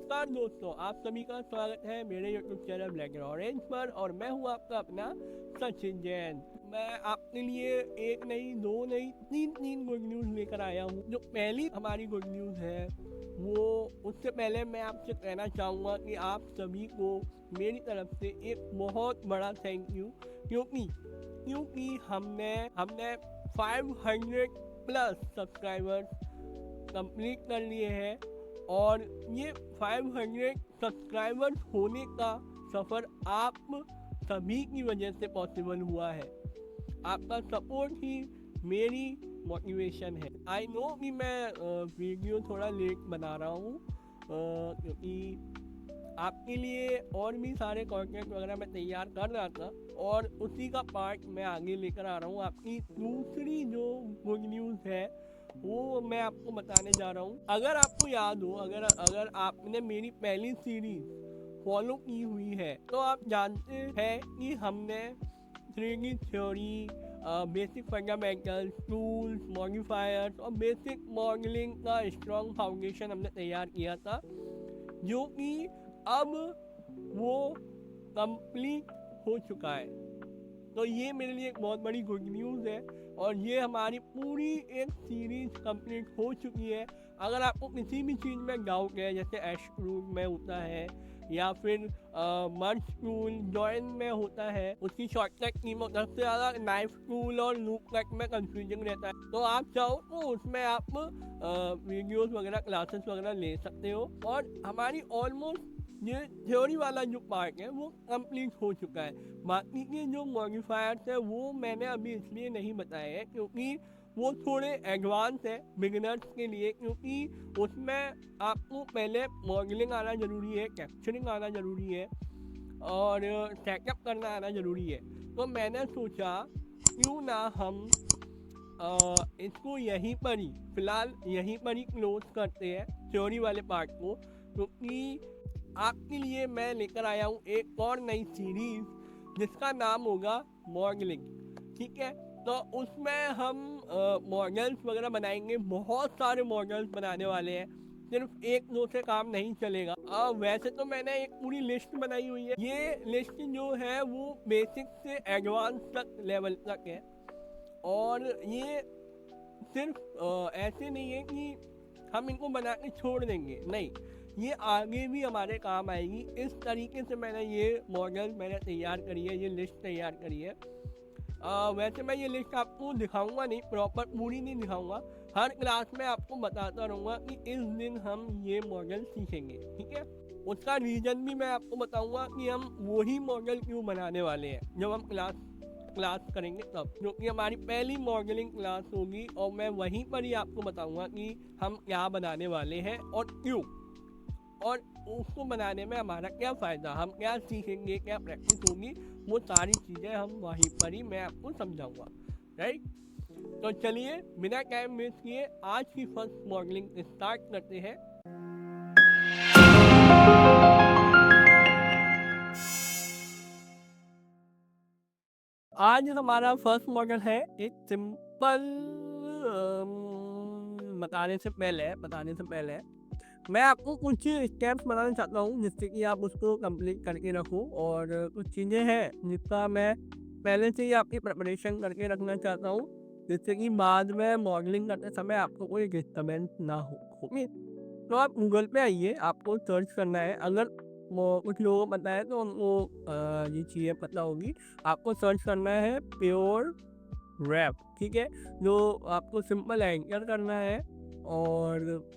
नमस्कार दोस्तों, आप सभी का स्वागत है मेरे YouTube channel black and orange पर और मैं हूँ आपका अपना सचिन जैन। मैं आपके लिए एक नहीं, दो नहीं, तीन गुड न्यूज़ लेकर आया हूँ। जो पहली हमारी गुड न्यूज़ है वो, उससे पहले मैं आपसे कहना चाहूँगा कि आप सभी को मेरी तरफ से एक बहुत बड़ा थैंक यू, क्योंकि हमने 500 प्लस सब्सक्राइबर्स कंप्लीट कर लिए हैं और ये 500 सब्सक्राइबर्स होने का सफ़र आप सभी की वजह से पॉसिबल हुआ है। आपका सपोर्ट ही मेरी मोटिवेशन है। आई नो कि मैं वीडियो थोड़ा लेट बना रहा हूँ क्योंकि आपके लिए और भी सारे कंटेंट वगैरह मैं तैयार कर रहा था और उसी का पार्ट मैं आगे लेकर आ रहा हूँ। आपकी दूसरी जो गुड न्यूज़ है वो मैं आपको बताने जा रहा हूँ। अगर आपको याद हो, अगर आपने मेरी पहली सीरीज फॉलो की हुई है तो आप जानते हैं कि हमने 3D theory, basic fundamentals, tools, modifiers और बेसिक मॉडलिंग का स्ट्रॉन्ग फाउंडेशन हमने तैयार किया था, जो कि अब वो कंप्लीट हो चुका है। तो ये मेरे लिए एक बहुत बड़ी गुड न्यूज़ है और ये हमारी पूरी एक सीरीज कंप्लीट हो चुकी है। अगर आपको किसी भी चीज़ में डाउट है, जैसे एश टूल में होता है या फिर मर्ज टूल जॉइन में होता है, उसकी शॉर्टकट की में सबसे ज़्यादा नाइफ टूल और लूप कट में कंफ्यूजन रहता है, तो आप चाहो तो उसमें आप वीडियोस वगैरह, क्लासेस वगैरह ले सकते हो। और हमारी ऑलमोस्ट ये थ्योरी वाला जो पार्ट है वो कंप्लीट हो चुका है। बाकी के जो मॉडिफायर्स है वो मैंने अभी इसलिए नहीं बताए हैं क्योंकि वो थोड़े एडवांस है बिगिनर्स के लिए, क्योंकि उसमें आपको पहले मॉडलिंग आना ज़रूरी है, कैप्चरिंग आना ज़रूरी है और सेटअप करना आना ज़रूरी है। तो मैंने सोचा क्यों ना हम इसको यहीं पर ही, फ़िलहाल यहीं पर ही क्लोज करते हैं थ्योरी वाले पार्ट को, क्योंकि आपके लिए मैं लेकर आया हूँ एक और नई सीरीज जिसका नाम होगा मॉडलिंग। ठीक है, तो उसमें हम मॉडल्स वगैरह बनाएंगे, बहुत सारे मॉडल्स बनाने वाले हैं, सिर्फ एक दो से काम नहीं चलेगा। वैसे तो मैंने एक पूरी लिस्ट बनाई हुई है। ये लिस्ट जो है वो बेसिक से एडवांस तक लेवल तक है और ये सिर्फ ऐसे नहीं है कि हम इनको बना के छोड़ देंगे, नहीं, ये आगे भी हमारे काम आएगी। इस तरीके से मैंने ये मॉडल तैयार करी है, ये लिस्ट तैयार करी है। वैसे मैं ये लिस्ट आपको दिखाऊंगा नहीं, प्रॉपर पूरी नहीं दिखाऊंगा, हर क्लास में आपको बताता रहूँगा कि इस दिन हम ये मॉडल सीखेंगे। ठीक है, उसका रीज़न भी मैं आपको बताऊंगा कि हम वही मॉडल क्यों बनाने वाले हैं जब हम क्लास करेंगे तब, क्योंकि हमारी पहली मॉडलिंग क्लास होगी और मैं वहीं पर ही आपको बताऊंगा कि हम क्या बनाने वाले हैं और क्यों, और उसको बनाने में हमारा क्या फ़ायदा, हम क्या सीखेंगे, क्या प्रैक्टिस होगी, वो सारी चीज़ें हम वहीं पर ही मैं आपको समझाऊंगा। राइट, तो चलिए बिना टाइम वेस्ट किए आज की फर्स्ट मॉडलिंग स्टार्ट करते हैं। आज हमारा फर्स्ट मॉडल है एक सिंपल, बताने से पहले मैं आपको कुछ स्टेप्स बताना चाहता हूँ जिससे कि आप उसको कंप्लीट करके रखो, और कुछ चीज़ें हैं जिसका मैं पहले से ही आपकी प्रिपरेशन करके रखना चाहता हूँ, जिससे कि बाद में मॉडलिंग करते समय आपको कोई डिस्टर्बेंस ना हो। ओके, तो आप गूगल पे आइए, आपको सर्च करना है। अगर कुछ लोगों को पता है तो उनको ये चीज़ें पता होगी। आपको सर्च करना है प्योर रैप। ठीक है, जो आपको सिंपल एंकर करना है और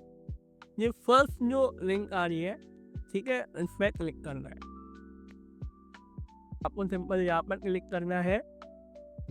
ये फर्स्ट जो लिंक आ रही है, ठीक है, इस पर क्लिक करना है। आपको सिंपल यहाँ पर क्लिक करना है,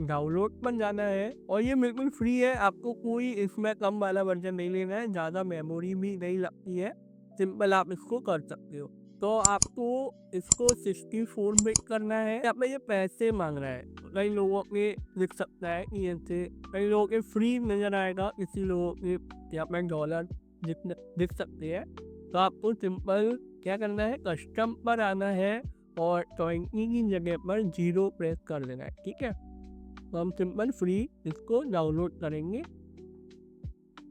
डाउनलोड पर जाना है और ये बिल्कुल फ्री है, आपको कोई इसमें कम वाला वर्जन नहीं लेना है, ज़्यादा मेमोरी भी नहीं लगती है, सिंपल आप इसको कर सकते हो। तो आपको इसको 64 बिट करना है। यहाँ पे ये पैसे मांग रहा है, कई लोगों के दिख सकता है कि ऐसे, कई लोगों के फ्री नज़र आएगा, किसी लोगों के यहाँ पे डॉलर दिख सकते हैं। तो आपको सिंपल क्या करना है, कस्टम पर आना है और 20 की जगह पर 0 प्रेस कर देना है। ठीक है, तो हम सिंपल फ्री इसको डाउनलोड करेंगे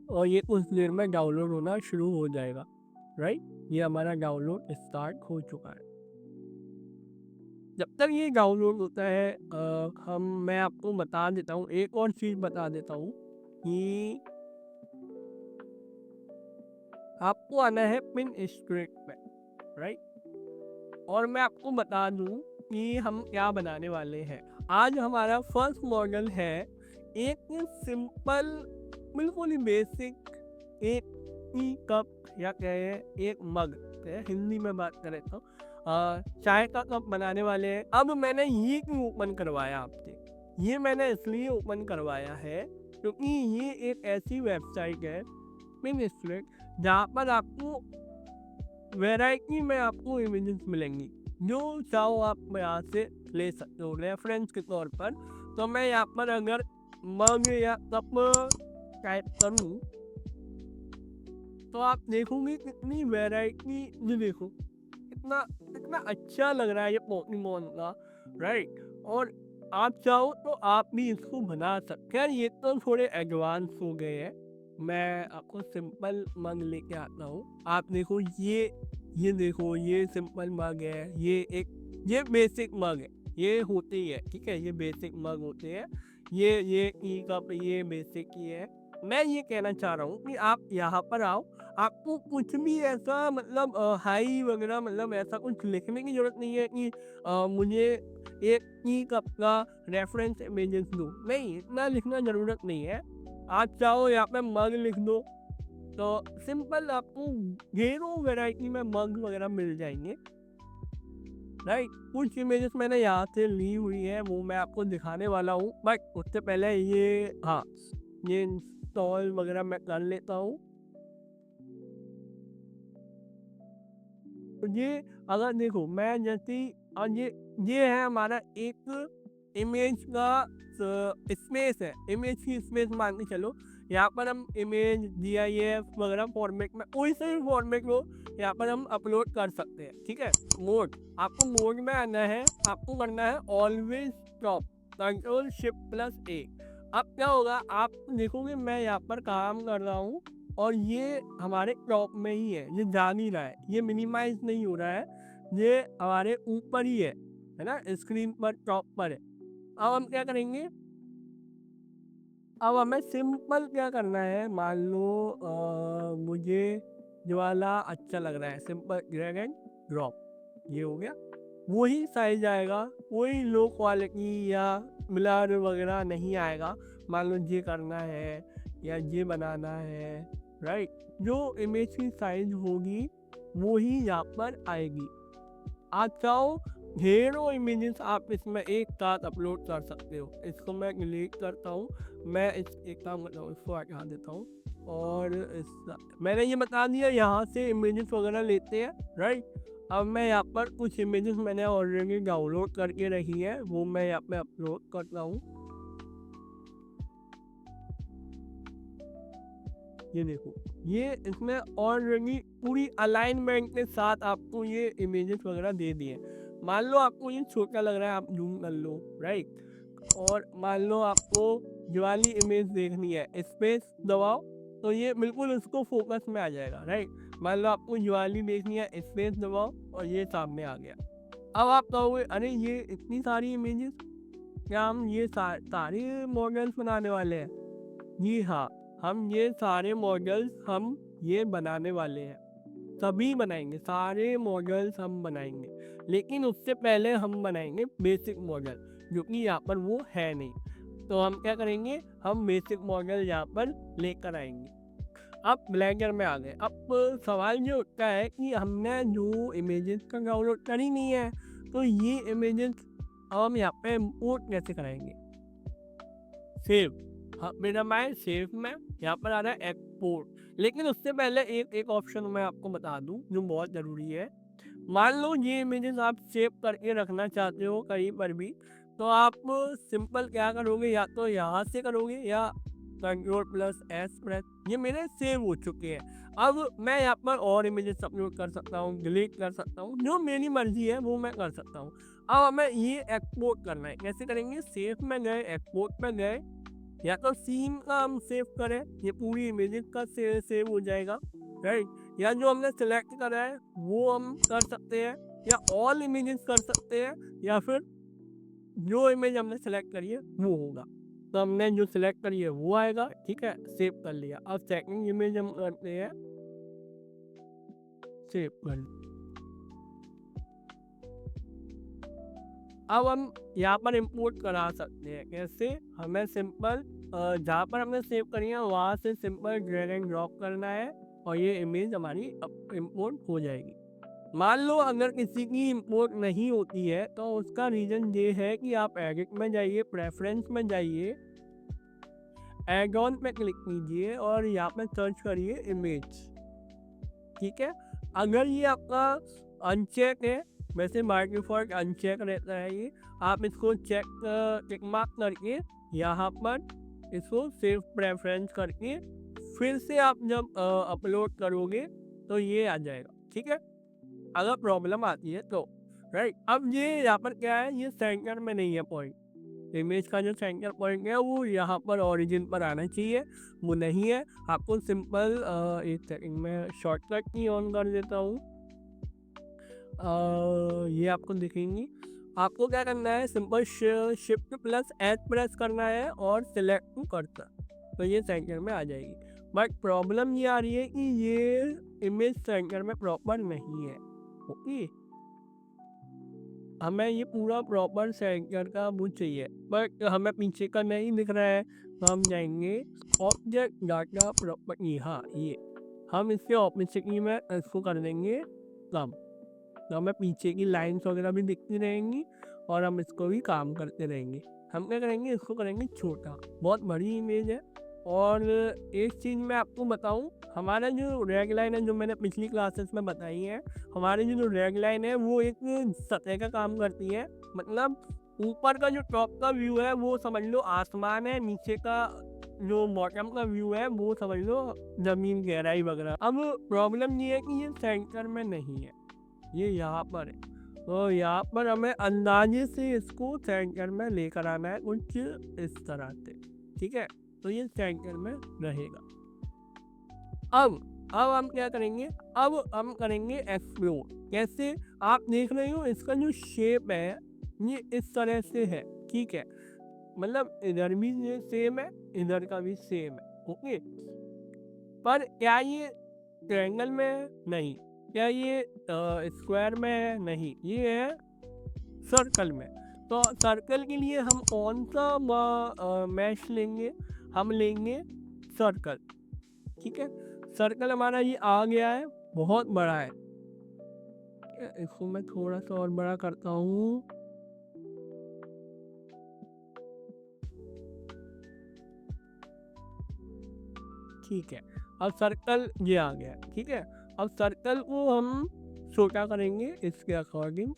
और ये कुछ देर में डाउनलोड होना शुरू हो जाएगा। राइट, ये हमारा डाउनलोड स्टार्ट हो चुका है। जब तक ये डाउनलोड होता है मैं आपको बता देता हूँ, एक और चीज़ बता देता हूँ कि आपको आना है पिन स्ट्रिक में, राइट। और मैं आपको बता दूँ कि हम क्या बनाने वाले हैं। आज हमारा फर्स्ट मॉडल है एक सिंपल, बिल्कुल ही बेसिक एक टी कप या कहे एक मग, हिंदी में बात करें तो चाय का कप बनाने वाले हैं। अब मैंने ये क्यों ओपन करवाया आपसे, ये मैंने इसलिए ओपन करवाया है क्योंकि ये एक ऐसी वेबसाइट है पिनस्ट्रिक जहाँ पर आपको वैरायटी में आपको इमेजेस मिलेंगी, जो चाहो आप यहाँ से ले सकते हो रेफरेंस के तौर पर। तो मैं यहाँ पर अगर मग या कप टाइप करूँ तो आप देखोगे कितनी वैरायटी, ये देखो कितना कितना अच्छा लग रहा है ये पोकेमॉन का, राइट। और आप चाहो तो आप भी इसको बना सकते हैं। ये तो थोड़े एडवांस हो गए हैं, मैं आपको सिंपल मग लेके आता हूँ। आप देखो ये देखो ये सिंपल मग है, ये बेसिक मग है, ये होते ही है, ठीक है, ये बेसिक मग होते हैं। ये ई कप ये बेसिक ही है। मैं ये कहना चाह रहा हूँ कि आप यहाँ पर आओ, आपको कुछ भी ऐसा मतलब हाई वगैरह मतलब ऐसा कुछ लिखने की जरूरत नहीं है कि मुझे एक ई कप का रेफरेंस इमेजेस दो, नहीं, इतना लिखना जरूरत नहीं है। आप चाहो यहाँ पे मग लिख दो तो सिंपल आपको ढेरों वैरायटी में मग वगैरह मिल जाएंगे, राइट। कुछ इमेजेस मैंने यहाँ से ली हुई है, वो मैं आपको दिखाने वाला हूँ, बट उससे पहले ये इंस्टॉल वगैरह मैं कर लेता हूँ। तो ये अगर देखो मैं जैसे और ये है हमारा एक इमेज का स्पेस है, इमेज की स्पेस मान के चलो। यहाँ पर हम इमेज GIF वगैरह फॉर्मेट में कोई सा भी फॉर्मेट हो यहाँ पर हम अपलोड कर सकते हैं, ठीक है। मोड, आपको मोड में आना है, आपको करना है ऑलवेज स्टॉप, Ctrl+Shift+A। अब क्या होगा, आप देखोगे मैं यहाँ पर काम कर रहा हूँ और ये हमारे क्रॉप में ही है, ये जा नहीं रहा है, ये मिनिमाइज नहीं हो रहा है, ये हमारे ऊपर ही है ना, स्क्रीन पर टॉप पर है। अब हम क्या करेंगे, अब हमें सिंपल क्या करना है, मान लो मुझे जो वाला अच्छा लग रहा है, सिंपल ड्रैग एंड ड्रॉप, ये हो गया, वही साइज आएगा, कोई लो क्वालिटी या ब्लर वगैरह नहीं आएगा। मान लो ये करना है या ये बनाना है, राइट, जो इमेज की साइज होगी वो ही यहाँ पर आएगी। आप चाहो ढेरों इमेजेस आप इसमें एक साथ अपलोड कर सकते हो। इसको मैं डिलीट करता हूँ, मैं एक काम करता हूँ, इसको हटा देता हूँ और मैंने ये बता दिया यहाँ से इमेजेस वगैरह लेते हैं, राइट। अब मैं यहाँ पर कुछ इमेजेस मैंने ऑलरेडी डाउनलोड करके रखी है, वो मैं यहाँ पे अपलोड करता हूँ। ये देखो, ये इसमें ऑलरेडी पूरी अलाइनमेंट के साथ आपको ये इमेजेस वगैरह दे दिए। मान लो आपको ये छोटा लग रहा है, आप जूम कर लो, राइट। और मान लो आपको ये वाली इमेज देखनी है, स्पेस दबाओ तो ये बिल्कुल उसको फोकस में आ जाएगा, राइट। मान लो आपको ये वाली देखनी है, स्पेस दबाओ और ये सामने आ गया। अब आप कहोगे अरे ये इतनी सारी इमेजेस, क्या हम ये सारे मॉडल्स बनाने वाले हैं? जी हाँ, हम ये सारे मॉडल्स हम ये बनाने वाले हैं, सभी बनाएंगे, सारे मॉडल्स हम बनाएंगे। लेकिन उससे पहले हम बनाएंगे बेसिक मॉडल, जो कि यहाँ पर वो है नहीं। तो हम क्या करेंगे, हम बेसिक मॉडल यहाँ पर लेकर आएंगे। अब ब्लेंडर में आ गए। अब सवाल ये उठता है कि हमने जो इमेजेस का डाउनलोड करी नहीं है, तो ये इमेजेस हम यहाँ पे इम्पोर्ट कैसे कराएंगे। सेव, हाँ मेरा मैं सेव में यहाँ पर आ रहा है एक्सपोर्ट। लेकिन उससे पहले एक ऑप्शन मैं आपको बता दूं जो बहुत ज़रूरी है। मान लो ये इमेजेस आप सेव करके रखना चाहते हो कहीं पर भी, तो आप सिंपल क्या करोगे, या तो यहाँ से करोगे या Ctrl+S प्रेस, ये मेरे सेव हो चुके हैं। अब मैं यहाँ पर और इमेजेस अपलोड कर सकता हूँ, डिलीट कर सकता हूँ, जो मेरी मर्जी है वो मैं कर सकता हूँ। अब हमें ये एक्सपोर्ट करना है, कैसे करेंगे, सेव में गए, एक्सपोर्ट में गए, या तो सीन का हम सेव करें, ये पूरी इमेजेस का सेव हो जाएगा, राइट। या जो हमने सिलेक्ट करा है वो हम कर सकते हैं, या ऑल इमेजेस कर सकते हैं, या फिर जो इमेज हमने सेलेक्ट करी है वो होगा। तो हमने जो सिलेक्ट करी है वो आएगा, ठीक है, सेव कर लिया। अब सेकंड इमेज हम करते हैं सेव कर। अब हम यहाँ पर इंपोर्ट करा सकते हैं। कैसे? हमें सिंपल जहाँ पर हमने सेव करी है वहाँ से सिंपल ड्रैग एंड ड्रॉप करना है और ये इमेज हमारी इंपोर्ट हो जाएगी। मान लो अगर किसी की इंपोर्ट नहीं होती है तो उसका रीज़न ये है कि आप एडिट में जाइए, प्रेफरेंस में जाइए, ऐड ऑन पे क्लिक कीजिए और यहाँ पे सर्च करिए इमेज। ठीक है, अगर ये आपका अनचेक है, वैसे बाय डिफॉल्ट अनचेक रहता है ये, आप इसको चेक मार्क करके यहाँ पर इसको सेव प्रेफरेंस करके फिर से आप जब अपलोड करोगे तो ये आ जाएगा। ठीक है, अगर प्रॉब्लम आती है तो राइट। अब ये यहाँ पर क्या है, ये सेंटर में नहीं है पॉइंट, इमेज का जो सेंटर पॉइंट है वो यहाँ पर ओरिजिन पर आना चाहिए, वो नहीं है। आपको सिंपल एक सेकंड में शॉर्टकट की ऑन कर देता हूँ, ये आपको दिखेंगी। आपको क्या करना है, simple shift plus H press करना है और सिलेक्ट टू कर्सर, तो ये सेंटर में आ जाएगी। बट प्रॉब्लम ये आ रही है कि ये इमेज सेंटर में प्रॉपर नहीं है। ओके, हमें ये पूरा प्रॉपर सेंटर का वो चाहिए, बट हमें पीछे का नहीं दिख रहा है। तो हम जाएंगे ऑब्जेक्ट डाटा प्रॉपर्टी, हाँ ये हम इसके ऑपोजिट में इसको कर देंगे कम, तो हमें पीछे की लाइन्स वगैरह भी दिखती रहेंगी और हम इसको भी काम करते रहेंगे। हम क्या करेंगे, इसको करेंगे छोटा, बहुत बड़ी इमेज है। और एक चीज़ मैं आपको बताऊं, हमारा जो रैग लाइन है जो मैंने पिछली क्लासेस में बताई है, हमारी जो रैग लाइन है वो एक सतह का काम करती है। मतलब ऊपर का जो टॉप का व्यू है वो समझ लो आसमान है, नीचे का जो बॉटम का व्यू है वो समझ लो जमीन गहराई वगैरह। अब प्रॉब्लम ये है कि ये सेंटर में नहीं है, ये यहाँ पर है, तो यहाँ पर हमें अंदाजे से इसको सेंटर में लेकर आना है कुछ इस तरह से। ठीक है, तो ये सेंटर में रहेगा। अब हम क्या करेंगे, अब हम करेंगे एक्सप्लोर। कैसे? आप देख रहे हो इसका जो शेप है ये इस तरह से है। ठीक है, मतलब इधर भी ये सेम है, इधर का भी सेम है। ओके, पर क्या ये ट्रायंगल में है? नहीं। क्या ये स्क्वायर में है? नहीं, ये है सर्कल में। तो सर्कल के लिए हम कौन सा मैश लेंगे? हम लेंगे सर्कल। ठीक है, सर्कल हमारा ये आ गया है, बहुत बड़ा है। इसको मैं थोड़ा सा और बड़ा करता हूँ। ठीक है, अब सर्कल ये आ गया। ठीक है, अब सर्कल को हम छोटा करेंगे इसके अकॉर्डिंग।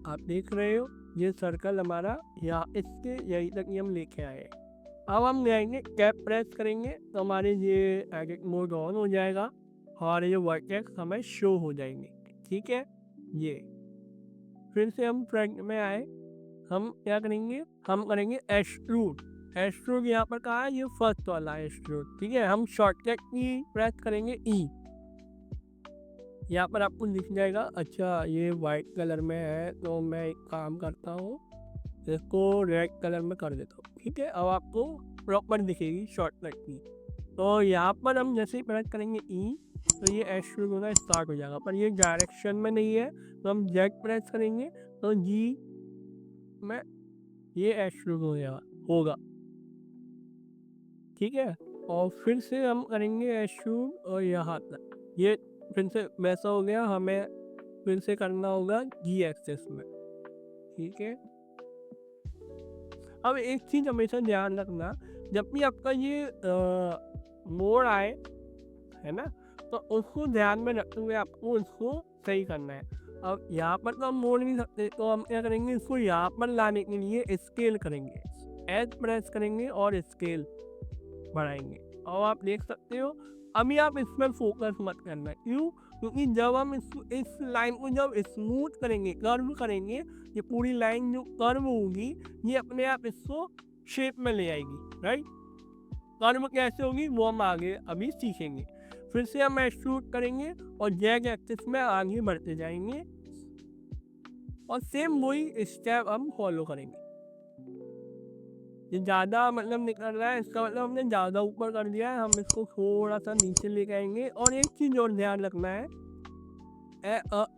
आप देख रहे हो ये सर्कल हमारा यहाँ इसके यहीं तक हम लेके आए। अब हम जाएंगे कैप प्रेस करेंगे तो हमारे ये एडिट मोड ऑन हो जाएगा, हमारे ये वर्टेक्स हमें शो हो जाएंगे। ठीक है, ये फिर से हम फ्रंट में आए, हम क्या करेंगे, हम करेंगे एक्सट्रूड। एक्सट्रूड यहाँ पर कहा है, ये फर्स्ट वाला एक्सट्रूड। ठीक है, हम शॉर्टकट की प्रेस करेंगे ई, यहाँ पर आपको दिख जाएगा। अच्छा, ये वाइट कलर में है तो मैं एक काम करता हूँ, इसको रेड कलर में कर देता हूँ। ठीक है, अब आपको प्रॉपर दिखेगी शॉर्टकट की। तो यहाँ पर हम जैसे ही प्रेस करेंगे ई तो ये एक्सट्रूड होना स्टार्ट हो जाएगा, पर ये डायरेक्शन में नहीं है, तो हम जेड प्रेस करेंगे तो जी में ये एक्सट्रूड हो जाएगा होगा। ठीक है, और फिर से हम करेंगे एक्सट्रूड और यहाँ तक, ये फिर से वैसा हो गया। हमें फिर से करना होगा जी एक्सेस में। ठीक है, अब एक चीज़ हमेशा ध्यान रखना, जब भी आपका ये मोड़ आए है ना, तो उसको ध्यान में रखते हुए आपको उसको सही करना है। अब यहाँ पर तो हम मोड़ नहीं सकते, तो हम क्या करेंगे, इसको यहाँ पर लाने के लिए स्केल करेंगे, एच प्रेस करेंगे और स्केल बढ़ाएंगे। और आप देख सकते हो अभी आप इसमें फोकस मत करना। क्यों? क्योंकि जब हम इस लाइन को जब स्मूथ करेंगे, कर्व करेंगे, ये पूरी लाइन जो कर्व होगी ये अपने आप इसको शेप में ले आएगी। राइट, कर्व कैसे होगी वो हम आगे अभी सीखेंगे। फिर से हम एक्सट्रूड करेंगे और जैग एक्सिस में आगे बढ़ते जाएंगे और सेम वही स्टेप हम फॉलो करेंगे। ये ज़्यादा मतलब निकल रहा है, इसका मतलब हमने ज़्यादा ऊपर कर दिया है, हम इसको थोड़ा सा नीचे लेके आएंगे। और एक चीज़ और ध्यान रखना है,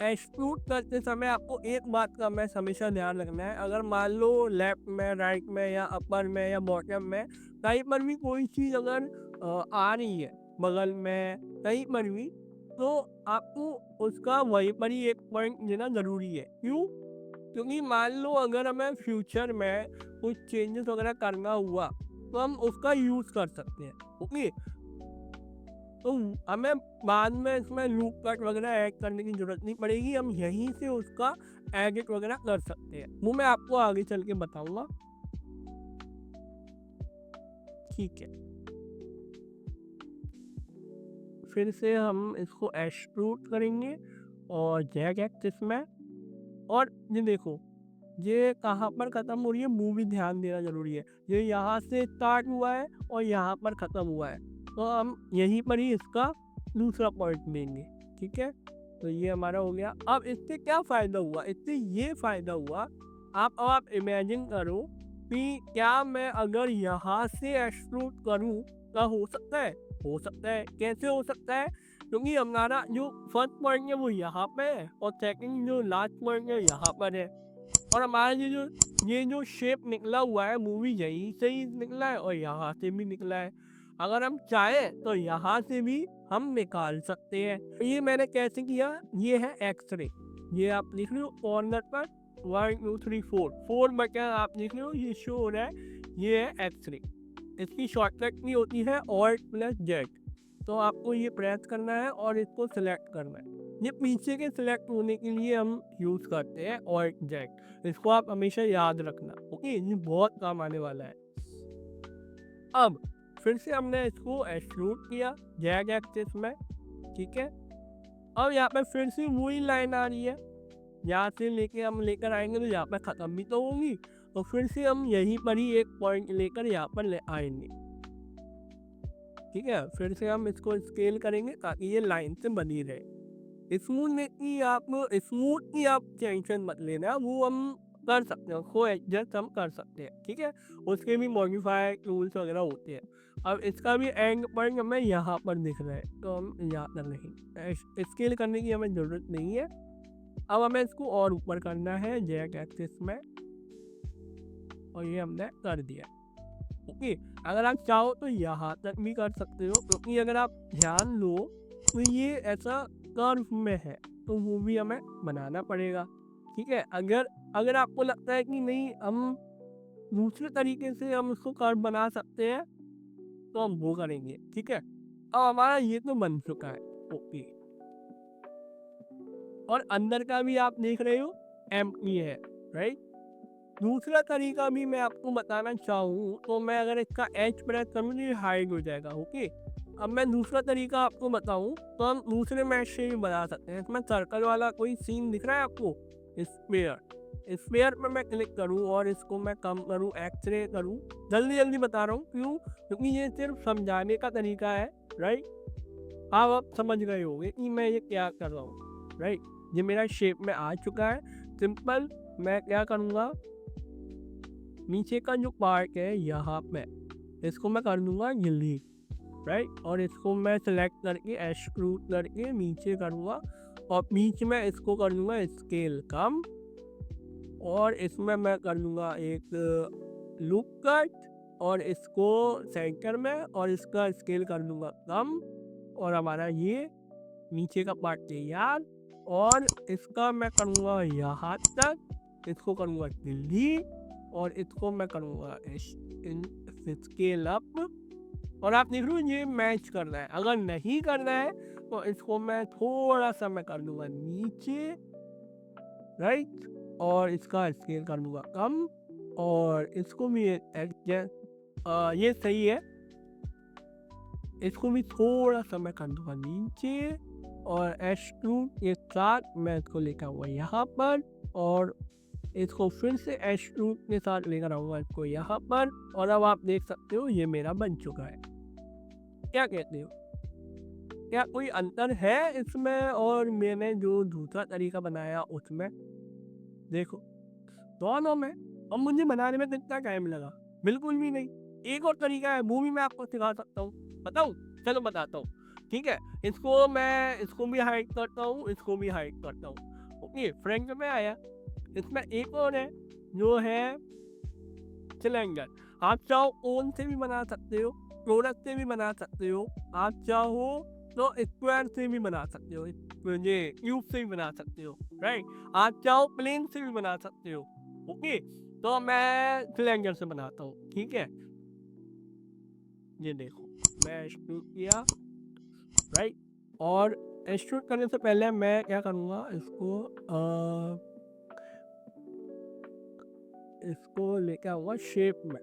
एक्सट्रूड करते समय आपको एक बात का मैं हमेशा ध्यान रखना है। अगर मान लो लेफ्ट में, राइट में या अपर में या बॉटम में कहीं पर भी कोई चीज़ अगर आ रही है बगल में कहीं पर भी, तो आपको उसका वहीं पर ही एक पॉइंट देना ज़रूरी है। क्यों? क्योंकि मान लो अगर हमें फ्यूचर में कुछ चेंजेस वगैरह करना हुआ तो हम उसका यूज़ कर सकते हैं। ओके, तो हमें बाद में इसमें लूप कट वगैरह ऐड करने की ज़रूरत नहीं पड़ेगी, हम यहीं से उसका एडिट वगैरह कर सकते हैं। वो मैं आपको आगे चल के बताऊंगा। ठीक है, फिर से हम इसको एक्सट्रूड करेंगे और जैग एक्सिस में। और ये देखो, ये कहाँ पर ख़त्म हो रही है वो भी ध्यान देना ज़रूरी है। ये यहाँ से स्टार्ट हुआ है और यहाँ पर ख़त्म हुआ है, तो हम यहीं पर ही इसका दूसरा पॉइंट लेंगे। ठीक है, तो ये हमारा हो गया। अब इससे क्या फ़ायदा हुआ? इससे ये फ़ायदा हुआ, आप इमेजिन करो कि क्या मैं अगर यहाँ से एक्सट्रूड करूँ तो हो सकता है? हो सकता है। कैसे हो सकता है? क्योंकि हमारा जो फर्स्ट पॉइंट है वो यहाँ पे है और सेकंड जो लास्ट पॉइंट है यहाँ पर है। और हमारा ये जो शेप निकला हुआ है वो भी यहीं से ही निकला है और यहाँ से भी निकला है। अगर हम चाहें तो यहाँ से भी हम निकाल सकते हैं। ये मैंने कैसे किया? ये है एक्सरे, ये आप लिख लो कॉर्नर पर 1 2 3 4 बटन आप लिख लो, ये शो हो रहा है, ये है एक्सरे। इसकी शॉर्टकट की होती है Alt+Z। तो आपको ये प्रेस करना है और इसको सिलेक्ट करना है। ये पीछे के सिलेक्ट होने के लिए हम यूज़ करते हैं Alt+Z। इसको आप हमेशा याद रखना, ओके, ये बहुत काम आने वाला है। अब फिर से हमने इसको एक्सट्रूड किया जैग एक्सिस में। ठीक है, अब यहाँ पे फिर से वही लाइन आ रही है, यहाँ से लेके हम लेकर आएंगे तो यहाँ पे ख़त्म भी तो होंगी, तो फिर से हम यहीं पर ही एक पॉइंट लेकर यहाँ पर ले आएंगे। ठीक है, फिर से हम इसको स्केल करेंगे ताकि ये लाइन से बनी रहे। स्मूथ की आप टेंशन मत लेना, वो हम कर सकते हैं, उसको एडजस्ट हम कर सकते हैं। ठीक है, उसके भी मॉडिफाई टूल्स वगैरह होते हैं। अब इसका भी एंड पॉइंट हमें यहाँ पर दिख रहा है, तो हम यहाँ पर नहीं स्केल करने की हमें ज़रूरत नहीं है। अब हमें इसको और ऊपर करना है जैग एक्सिस में, और ये हमने कर दिया। ओके, अगर आप चाहो तो यहाँ तक भी कर सकते हो, क्योंकि अगर आप ध्यान लो तो ये ऐसा कर्व में है, तो वो भी हमें बनाना पड़ेगा। ठीक है, अगर अगर आपको लगता है कि नहीं हम दूसरे तरीके से हम उसको कर्व बना सकते हैं तो हम वो करेंगे। ठीक है, अब हमारा ये तो बन चुका है। ओके, और अंदर का भी आप देख रहे हो एम्प्टी है, राइट। दूसरा तरीका भी मैं आपको बताना चाहूँ तो मैं अगर इसका एच प्रेस करूँ तो ये हाइड हो जाएगा। ओके, अब मैं दूसरा तरीका आपको बताऊँ तो हम दूसरे मैच से भी बना सकते हैं। इसमें सर्कल वाला कोई सीन दिख रहा है आपको? स्पेयर पर मैं क्लिक करूँ और इसको मैं कम करूँ, एक्सरे करूँ। जल्दी जल्दी बता रहा हूँ, क्यों? क्योंकि ये सिर्फ समझाने का तरीका है, राइट। आप समझ गए होंगे कि मैं ये क्या कर रहा हूँ, राइट। ये मेरा शेप में आ चुका है। सिंपल, मैं क्या करूँगा, नीचे का जो पार्ट है यहाँ पे इसको मैं कर दूंगा डिलीट, राइट। और इसको मैं सेलेक्ट करके एक्सट्रूड करके नीचे करूँगा और बीच में इसको कर दूंगा स्केल कम, और इसमें मैं कर दूंगा एक लूप कट और इसको सेंटर में, और इसका स्केल कर दूंगा कम, और हमारा ये नीचे का पार्ट तैयार। और इसका मैं करूँगा यहाँ तक, इसको करूँगा डिलीट और इसको मैं करूँगा स्केल अप। और आप देख लो ये मैच करना है। अगर नहीं करना है तो इसको मैं थोड़ा सा मैं कर दूंगा नीचे, राइट, और इसका स्केल कर दूंगा कम, और इसको भी ये सही है, इसको भी थोड़ा सा मैं कर दूंगा नीचे, और H2 के साथ मैं इसको लेकर हुआ यहाँ पर, और इसको फिर से एक्सट्रूड के साथ लेकर आऊँगा इसको यहाँ पर, और अब आप देख सकते हो ये मेरा बन चुका है। क्या कहते हो? क्या कोई अंतर है इसमें और मैंने जो दूसरा तरीका बनाया उसमें? देखो, दोनों में अब मुझे बनाने में कितना टाइम लगा? बिल्कुल भी नहीं। एक और तरीका है, वो भी मैं आपको सिखा सकता हूँ। बताऊँ? चलो बताता हूँ। ठीक है? इसको भी हाइड करता हूँ, इसको भी हाइड करता हूँ। ओके, फ्रंट में आया। इसमें एक और है, जो है सिलेंडर। आप चाहो कोन से भी बना सकते हो, चौरस से भी बना सकते हो, आप चाहो तो स्क्वायर से भी बना सकते हो, ये क्यूब से भी बना सकते हो, राइट। आप चाहो प्लेन से भी बना सकते हो। ओके, तो मैं सिलेंडर से बनाता हूँ। ठीक है, ये देखो मैं एक्सट्रूड किया, राइट। और एक्सट्रूड करने से पहले मैं क्या करूँगा, इसको लेके आऊँगा शेप में,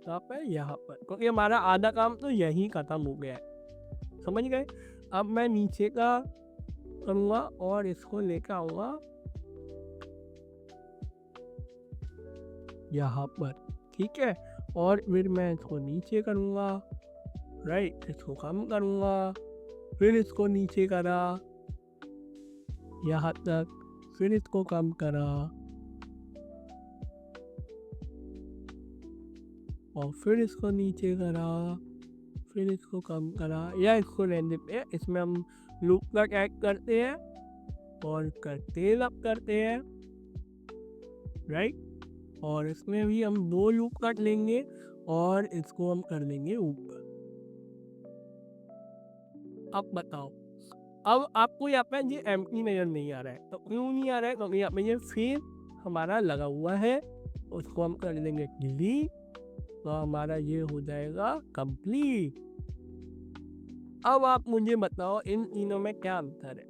कहाँ पे, यहाँ पर, क्योंकि हमारा आधा काम तो यही खत्म हो गया है। समझ गए? अब मैं नीचे का करूँगा और इसको लेकर आऊँगा यहाँ पर। ठीक है, और फिर मैं इसको नीचे करूँगा, राइट। इसको कम करूँगा, फिर इसको नीचे करा यहाँ तक, फिर इसको कम करा, और फिर इसको नीचे करा, फिर इसको कम करा, या इसको रहने पे। इसमें हम लूप कट ऐड करते हैं और तेल अप करते हैं, राइट। और इसमें भी हम 2 लूप कट लेंगे और इसको हम कर देंगे ऊपर। अब बताओ, अब आपको यहाँ पे ये एम्प्टी नजर नहीं आ रहा है, तो क्यों नहीं आ रहा है? क्योंकि यहाँ पे ये फेस हमारा लगा हुआ है, उसको हम कर देंगे डिलीट, तो हमारा ये हो जाएगा कंप्लीट। अब आप मुझे बताओ इन तीनों में क्या अंतर है?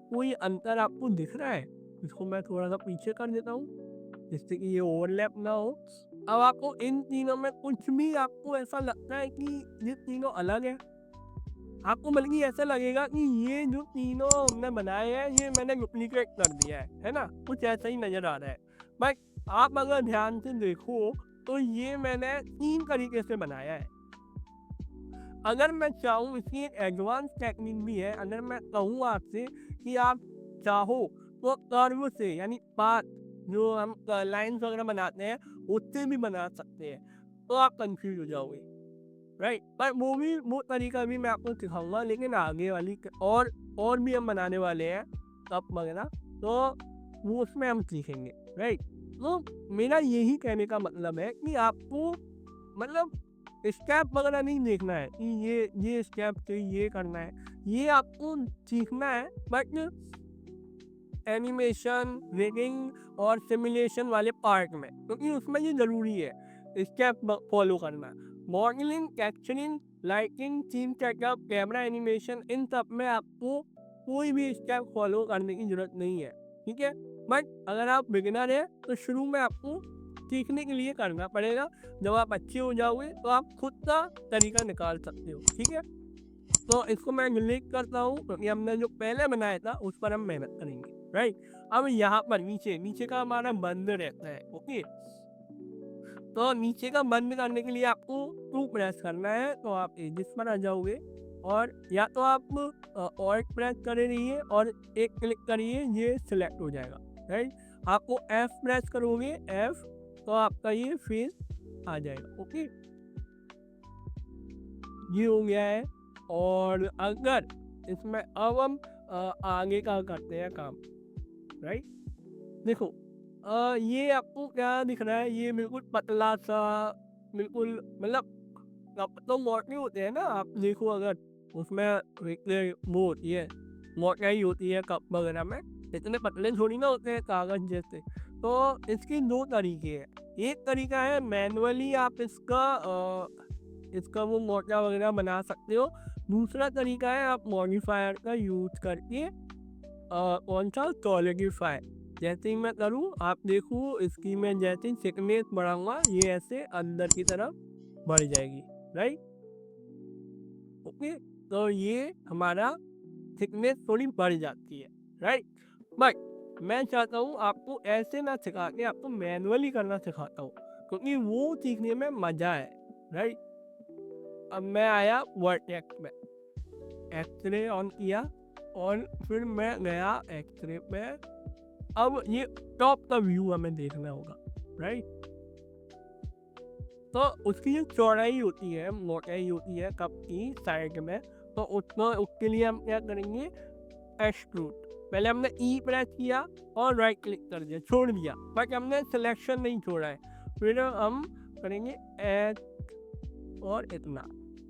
कोई अंतर आपको दिख रहा है? इसको मैं थोड़ा सा पीछे कर देता हूँ जिससे कि ये ओवरलैप ना हो। अब आपको इन तीनों में कुछ भी आपको ऐसा लगता है कि ये तीनों अलग है? आपको बल्कि ऐसा लगेगा कि ये जो तीनों हमने बनाए हैं ये मैंने डुप्लीकेट कर दिया है ना? कुछ ऐसा ही नजर आ रहा है। बट आप अगर ध्यान से देखो तो ये मैंने 3 तरीके से बनाया है। अगर मैं चाहूँ, इसकी एक एडवांस टेक्निक भी है, अगर मैं कहूँ आपसे कि आप चाहो तो कर्व से, यानी पाथ जो हम लाइन्स वगैरह बनाते हैं उससे भी बना सकते हैं, तो आप कंफ्यूज हो जाओगे, राइट। पर वो तरीका भी मैं आपको सिखाऊंगा, लेकिन आगे वाली और भी हम बनाने वाले हैं कप वगैरह, तो वो उसमें हम सीखेंगे, राइट। तो मेरा यही कहने का मतलब है कि आपको मतलब स्टेप वगैरह नहीं देखना है कि ये स्टेप से ये करना है, ये आपको सीखना है। बट एनिमेशन, रिगिंग और सिमुलेशन वाले पार्ट में, क्योंकि उसमें ये ज़रूरी है स्टेप फॉलो करना। Modelling, capturing, lighting, scene setup, camera animation, इन सब में आपको कोई भी स्टेप फॉलो करने की ज़रूरत नहीं है, ठीक है। बट अगर आप बिगिनर हैं तो शुरू में आपको सीखने के लिए करना पड़ेगा। जब आप अच्छे हो जाओगे तो आप खुद का तरीका निकाल सकते हो, ठीक है। तो इसको मैं डिलीट करता हूँ क्योंकि हमने जो पहले बनाया था उस पर हम मेहनत करेंगे, राइट। अब यहाँ पर नीचे का हमारा बंद रहता है, ओके। तो नीचे का बंद करने के लिए आपको 2 प्रेस करना है, तो आप एजिस पर आ जाओगे और या तो आप ऑल्ट प्रेस करे रहिए और एक क्लिक करिए, ये सिलेक्ट हो जाएगा, राइट। आपको F प्रेस करोगे, F, तो आपका ये फेस आ जाएगा, ओके। ये हो गया है। और अगर इसमें अब हम आगे का करते हैं काम, राइट। देखो, ये आपको क्या दिख रहा है, ये बिल्कुल पतला सा, बिल्कुल मतलब कप तो मोटे होते हैं ना, आप देखो अगर उसमें वो होती है, मोटाई होती है कप वगैरह में, इतने पतले थोड़ी ना होते हैं कागज जैसे। तो इसके 2 तरीके हैं। एक तरीका है मैनुअली आप इसका वो मोटा वगैरह बना सकते हो। दूसरा तरीका है आप मॉडिफायर का यूज करके कौन सा, सॉलिडिफाई। जैसे ही मैं करूँ आप देखो, इसकी मैं जैसे ही थिकनेस बढ़ाऊंगा ये ऐसे अंदर की तरफ बढ़ जाएगी, राइट, ओके। तो ये हमारा थिकनेस थोड़ी बढ़ जाती है, राइट। बट मैं चाहता हूँ आपको ऐसे ना सिखा के आपको मैनुअली करना सिखाता हूँ, क्योंकि वो सीखने में मजा है, राइट। अब मैं आया वर्टेक्स में, एक्सरे ऑन किया और फिर मैं गया एक्सरे पे। अब ये टॉप का व्यू हमें देखना होगा, राइट। तो उसकी जो चौड़ाई होती है, मोटाई होती है कप की साइड में, तो उसके लिए हम क्या करेंगे, एक्सट्रूड। पहले हमने ई प्रेस किया और राइट क्लिक कर दिया, छोड़ दिया, बट हमने सिलेक्शन नहीं छोड़ा है। फिर हम करेंगे एच और इतना,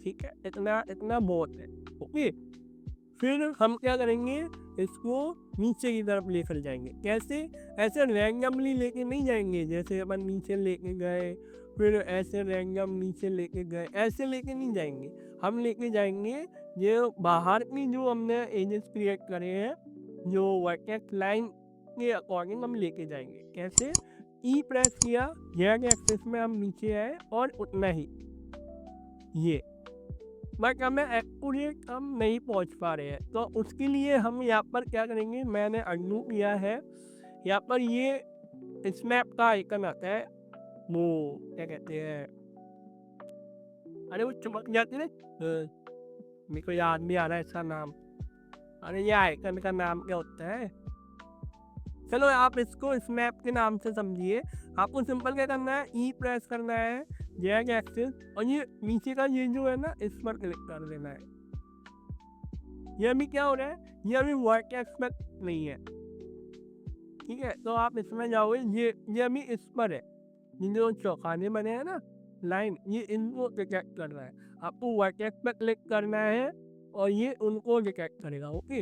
ठीक है, इतना इतना बहुत है, ओके। फिर हम क्या करेंगे, इसको नीचे की तरफ लेकर जाएंगे। कैसे, ऐसे रैंडमली लेके नहीं जाएंगे, जैसे अपन नीचे लेके गए फिर ऐसे रैंडम नीचे लेके गए, ऐसे लेके नहीं जाएंगे। हम लेके जाएंगे ये बाहर की जो हमने एजेस क्रिएट करे हैं, जो वर्टेक्स लाइन के अकॉर्डिंग हम लेके जाएंगे। कैसे, ई प्रेस किया, जेड एक्सिस में हम नीचे आए और उतना ही ये, बट हमें एक्यूरेट हम नहीं पहुंच पा रहे हैं, तो उसके लिए हम यहाँ पर क्या करेंगे, मैंने अनडू किया है। यहाँ पर ये स्नैप का आइकन आता है, वो क्या कहते हैं, अरे वो चमक जाती है, मेरे को याद नहीं आ रहा है इसका नाम। अरे ये आइकन का नाम क्या होता है, चलो आप इसको स्नैप के नाम से समझिए। आपको सिंपल क्या करना है, ई प्रेस करना है, जेड एक्सिस, और ये नीचे का ये जो है ना, इस पर क्लिक कर देना है। ये अभी क्या हो रहा है, ये अभी वर्टेक्स में नहीं है, ठीक है। तो आप इसमें जाओगे, ये अभी इस पर है, ये जो चौखाने बने हैं ना लाइन, ये इनको डिटेक्ट करना है। आपको वर्टेक्स पे क्लिक करना है और ये उनको डिटेक्ट करेगा, ओके।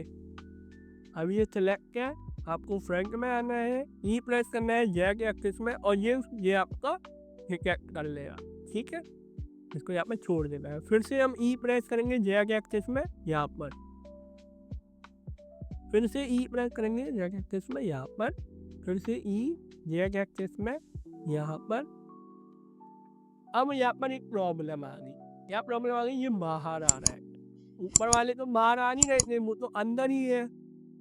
अब ये सिलेक्ट है, आपको फ्रंट में आना है, ई प्रेस करना है जेड एक्सिस में, और ये आपका डिटेक्ट कर लेगा, ठीक है। इसको यहाँ पे छोड़ देना है। फिर से हम ई प्रेस करेंगे जेड एक्सिस में यहाँ पर, फिर से ई प्रेस करेंगे जेड एक्सिस में यहाँ पर, फिर से ई जेड एक्सिस में यहाँ पर। अब यहाँ पर एक प्रॉब्लम आ गई, क्या प्रॉब्लम आ गई, ये बाहर आ रहा है। ऊपर वाले तो बाहर आ नहीं रहे थे, वो तो अंदर ही है,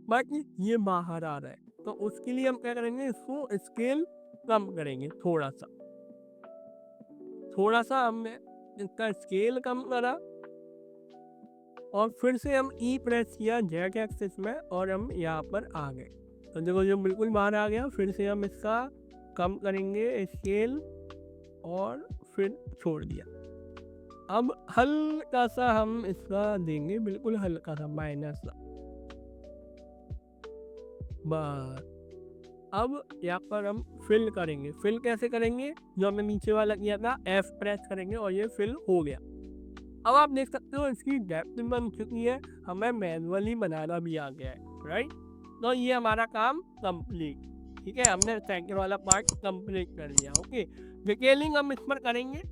बट ये बाहर आ रहा है। तो उसके लिए हम क्या करेंगे, इसको स्केल कम करेंगे, थोड़ा सा हमने इसका स्केल कम करा, और फिर से हम ई प्रेस किया जेड एक्सिस में और हम यहाँ पर आ गए। तो देखो जो बिल्कुल बाहर आ गया। फिर से हम इसका कम करेंगे स्केल और फिर छोड़ दिया। अब हल्का सा हम इसका देंगे, बिल्कुल हल्का सा माइनस सा, बस। अब यहाँ पर हम फिल करेंगे। फिल कैसे करेंगे, जो हमने नीचे वाला किया था, एफ प्रेस करेंगे और ये फिल हो गया। अब आप देख सकते हो इसकी डेप्थ बन चुकी है, हमें मैनुअली बनाना भी आ गया है, राइट। तो ये हमारा काम कंप्लीट, ठीक है, हमने सेंटर वाला पार्ट कंप्लीट कर लिया, ओके। डिटेलिंग हम इस पर करेंगे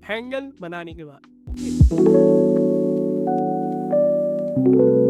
हैंडल बनाने के बाद, ओके।